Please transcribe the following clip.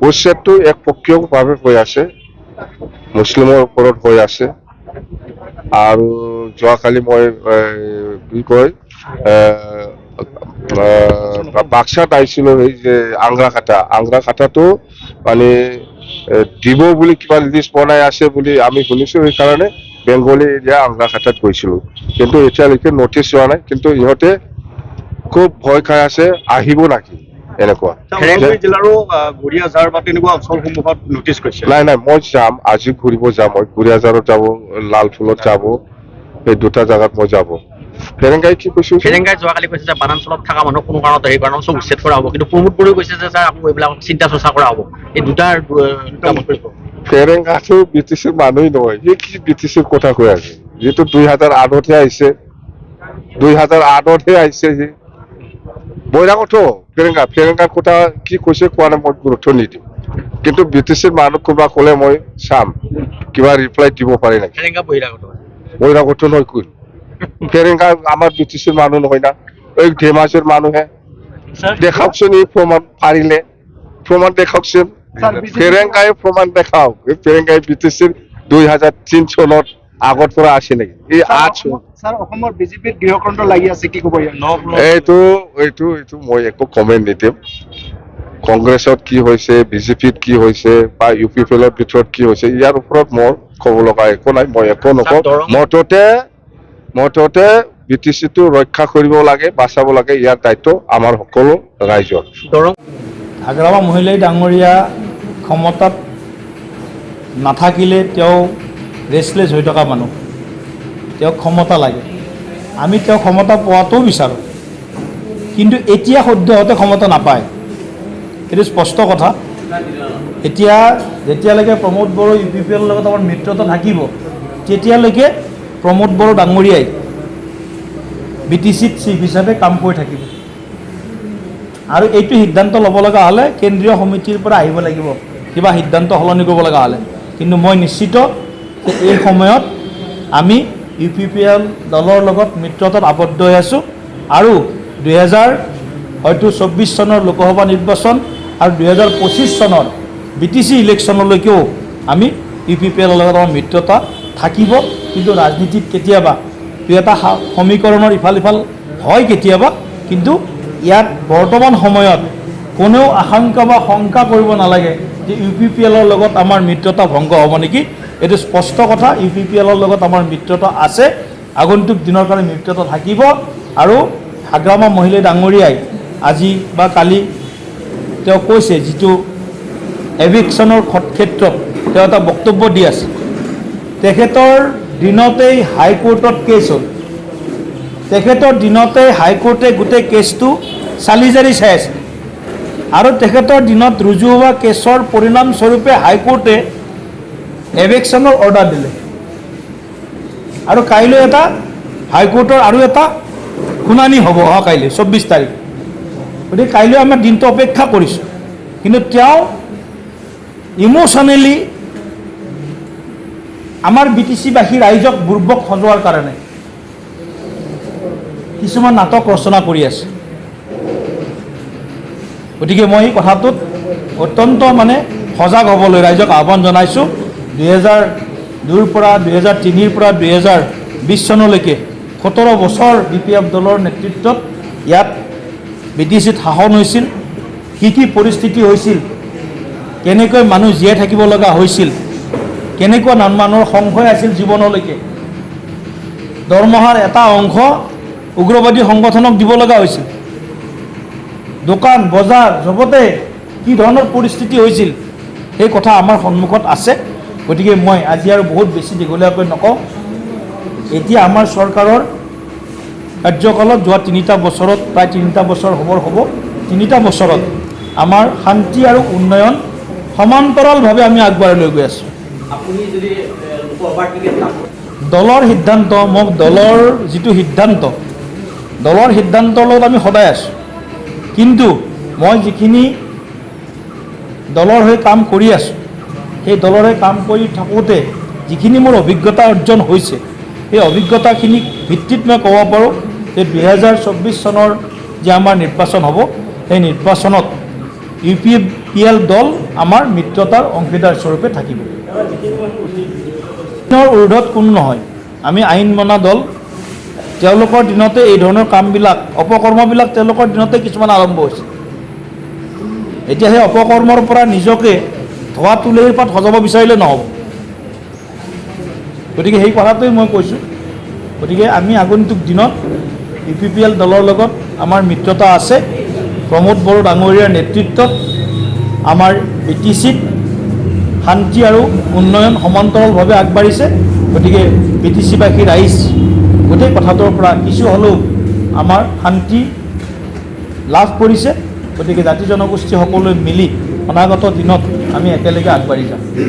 উচ্ছেদটো এক প্ৰক্ৰিয়াভাৱে হৈ আছে, মুছলিমৰ ওপৰত হৈ আছে। আৰু যোৱাকালি মই কি কয় বাক্সাত আহিছিলোঁ, এই যে আংৰাখাটাটো মানে দিব বুলি কিবা লিষ্ট বনাই আছে বুলি আমি শুনিছোঁ। সেইকাৰণে বেংগলী এৰিয়া আংৰাখাটাত গৈছিলোঁ, কিন্তু এতিয়ালৈকে নটিচ হোৱা নাই। কিন্তু ইহঁতে খুব ভয় খাই আছে, আহিব নাকি এনেকুৱা। নাই নাই, মই যাম, আজি ঘূৰিব যাম। মই গুৰিয়াজাৰত যাব, লালফুলত যাব, এই দুটা জাগাত মই যাব। ফেৰেংগাই কি কৈছো? ফেৰেংগাই যোৱাকালি কৈছে যে বানাঞ্চলত থকা মানুহ কোনো কাৰণত সেই বানাঞ্চল উচ্ছেদ কৰা হ'ব, কিন্তু প্ৰমোদ বড়োই কৈছে যে ছাৰ আকৌ এইবিলাক চিন্তা চৰ্চা কৰা হ'ব। এই দুটাৰ ফেৰেংগাটো ব্ৰিটিছৰ মানুহেই নহয়, সি কি ব্ৰিটিছৰ কথা কৈ আছে? যিটো 2008হে আহিছে, 2008হে আহিছে সি বৈৰাগত। ফেৰেংগাৰ কথা কি কৈছে কোৱা নাই, মই গুৰুত্ব নিদিম। কিন্তু ব্ৰিটিছৰ মানুহ কোনোবা ক'লে মই চাম, কিবা ৰিপ্লাই দিব পাৰে নেকি। ফেৰেংগা বহিৰাগত নহয় কোন? ফেৰেংগা আমাৰ ব্ৰিটিছৰ মানুহ নহয় না, এই ধেমাজিৰ মানুহে। দেখাওকচোন এই প্ৰমাণ, পাৰিলে প্ৰমাণ দেখাওকচোন। ফেৰেংগাই প্ৰমাণ দেখাওক। ফেৰেংগাই ব্ৰিটিছৰ 2003 চনত আগৰ পৰা আছে নেকি? এই 8 চন অসমৰ বিজেপিৰ গৃহকণ্ঠ লাগি আছে, কি ক'ব? এইটো মই একো কমেণ্ট নিদিম। কংগ্ৰেছত কি হৈছে, বিজেপিত কি হৈছে, বা ইউ পি পি এলৰ ভিতৰত কি হৈছে, ইয়াৰ ওপৰত মোৰ ক'ব লগা একো নাই। মই একো নকওঁ। মুঠতে BTCটো ৰক্ষা কৰিব লাগে, বাচাব লাগে। ইয়াৰ দায়িত্ব আমাৰ সকলো ৰাইজৰ। হাগ্ৰামা মহিলাই ডাঙৰীয়া ক্ষমতাত নাথাকিলে তেওঁ ৰেষ্টলেছ হৈ থকা মানুহ, তেওঁক ক্ষমতা লাগে। আমি তেওঁ ক্ষমতা পোৱাটোও বিচাৰোঁ, কিন্তু এতিয়া সদ্যহতে ক্ষমতা নাপায়, এইটো স্পষ্ট কথা। এতিয়া যেতিয়ালৈকে প্ৰমোদ বড়ো UPPৰ লগত আমাৰ মিত্ৰতা থাকিব, তেতিয়ালৈকে প্ৰমোদ বড়ো ডাঙৰীয়াই BTCত চিফ হিচাপে কাম কৰি থাকিব। আৰু এইটো সিদ্ধান্ত ল'ব লগা হ'লে কেন্দ্ৰীয় সমিতিৰ পৰা আহিব লাগিব, কিবা সিদ্ধান্ত সলনি কৰিব লগা হ'লে। কিন্তু মই নিশ্চিত যে এই সময়ত আমি UPPL দলৰ লগত মিত্ৰতাত আবদ্ধ হৈ আছোঁ। আৰু 2024 চনৰ লোকসভা নিৰ্বাচন আৰু 2025 চনৰ BTC ইলেকশ্যনলৈকেও আমি UPPL লগত আমাৰ মিত্ৰতা থাকিব। কিন্তু ৰাজনীতিত কেতিয়াবা দুই এটা সমীকৰণৰ ইফাল সিফাল হয় কেতিয়াবা, কিন্তু ইয়াত বৰ্তমান সময়ত কোনেও আশংকা বা শংকা কৰিব নালাগে যে UPPLৰ লগত আমাৰ মিত্ৰতা ভংগ হ'ব নেকি। এইটো স্পষ্ট কথা, UPPLৰ লগত আমাৰ মিত্ৰতা আছে, আগন্তুক দিনৰ কাৰণে মিত্ৰতা থাকিব। আৰু হাগ্ৰামা মহিলাই ডাঙৰীয়াই আজি বা কালি তেওঁ কৈছে, যিটো এভিকশ্যনৰ ক্ষেত্ৰত তেওঁ এটা বক্তব্য দি আছে, তেখেতৰ দিনতেই হাইকোৰ্টত কেছ হ'ল, তেখেতৰ দিনতে হাইকোৰ্টে গোটেই কেছটো চালি জাৰি চাই আছে। আৰু তেখেতৰ দিনত ৰুজু হোৱা কেছৰ পৰিণামস্বৰূপে হাইকোৰ্টে এভিকশ্যনৰ অৰ্ডাৰ দিলে। আৰু কাইলৈ এটা হাইকোৰ্টৰ আৰু এটা শুনানি হ'ব, কাইলৈ 24 তাৰিখ। গতিকে কাইলৈ আমাৰ দিনটো অপেক্ষা কৰিছোঁ। কিন্তু তেওঁ ইম'শ্যনেলি আমাৰ BTC-বাসী ৰাইজক বুৰ্বক সজোৱাৰ কাৰণে কিছুমান নাটক ৰচনা কৰি আছে। গতিকে মই এই কথাটোত অত্যন্ত সজাগ হ'বলৈ ৰাইজক আহ্বান জনাইছোঁ। 2002ৰ পৰা 2003ৰ পৰা 2020 চনলৈকে 17 বছৰ BPF দলৰ নেতৃত্বত ইয়াত BTCত শাসন হৈছিল। কি পৰিস্থিতি হৈছিল, কেনেকৈ মানুহ জীয়াই থাকিব লগা হৈছিল, কেনেকুৱা মানুহৰ সংশয় আছিল জীৱনলৈকে, দৰমহাৰ এটা অংশ উগ্ৰবাদী সংগঠনক দিব লগা হৈছিল, দোকান বজাৰ জগতে কি ধৰণৰ পৰিস্থিতি হৈছিল, সেই কথা আমাৰ সন্মুখত আছে। গতিকে মই আজি আৰু বহুত বেছি দীঘলীয়াকৈ নকওঁ। এতিয়া আমাৰ চৰকাৰৰ কাৰ্যকালত যোৱা 3টা বছৰত, প্ৰায় 3টা বছৰ হ'ব, 3টা বছৰত আমাৰ শান্তি আৰু উন্নয়ন সমান্তৰালভাৱে আমি আগবঢ়াই লৈ গৈ আছোঁ। দলৰ সিদ্ধান্ত, মোক দলৰ যিটো সিদ্ধান্ত, দলৰ সিদ্ধান্তৰ লগত আমি সদায় আছোঁ। কিন্তু মই যিখিনি দলৰ হৈ কাম কৰি আছোঁ, সেই দলৰে কাম কৰি থাকোঁতে যিখিনি মোৰ অভিজ্ঞতা অৰ্জন হৈছে, সেই অভিজ্ঞতাখিনিক ভিত্তিত মই ক'ব পাৰোঁ যে 2024 চনৰ যে আমাৰ নিৰ্বাচন হ'ব, সেই নিৰ্বাচনত UPPL দল আমাৰ মিত্ৰতাৰ অংশীদাৰ স্বৰূপে থাকিব। আইনৰ ঊৰ্ধত কোনো নহয়, আমি আইন মনা দল। তেওঁলোকৰ দিনতে এই ধৰণৰ কামবিলাক, অপকৰ্মবিলাক তেওঁলোকৰ দিনতে কিছুমান আৰম্ভ হৈছে। এতিয়া সেই অপকৰ্মৰ পৰা নিজকে ধোৱা তুলসীৰ পাত সজাব বিচাৰিলে নহ'ব। গতিকে সেই কথাটোৱেই মই কৈছোঁ। গতিকে আমি আগন্তুক দিনত UPPL দলৰ লগত আমাৰ মিত্ৰতা আছে। প্ৰমোদ বড়ো ডাঙৰীয়াৰ নেতৃত্বত আমাৰ BTCত শান্তি আৰু উন্নয়ন সমান্তৰালভাৱে আগবাঢ়িছে। গতিকে BTCবাসী ৰাইজ গোটেই কথাটোৰ পৰা কিছু হ'লেও আমাৰ শান্তি লাভ কৰিছে। গতিকে জাতি জনগোষ্ঠী সকলোৱে মিলি অনাগত দিনত আমি একেলগে আগবাঢ়ি যাম।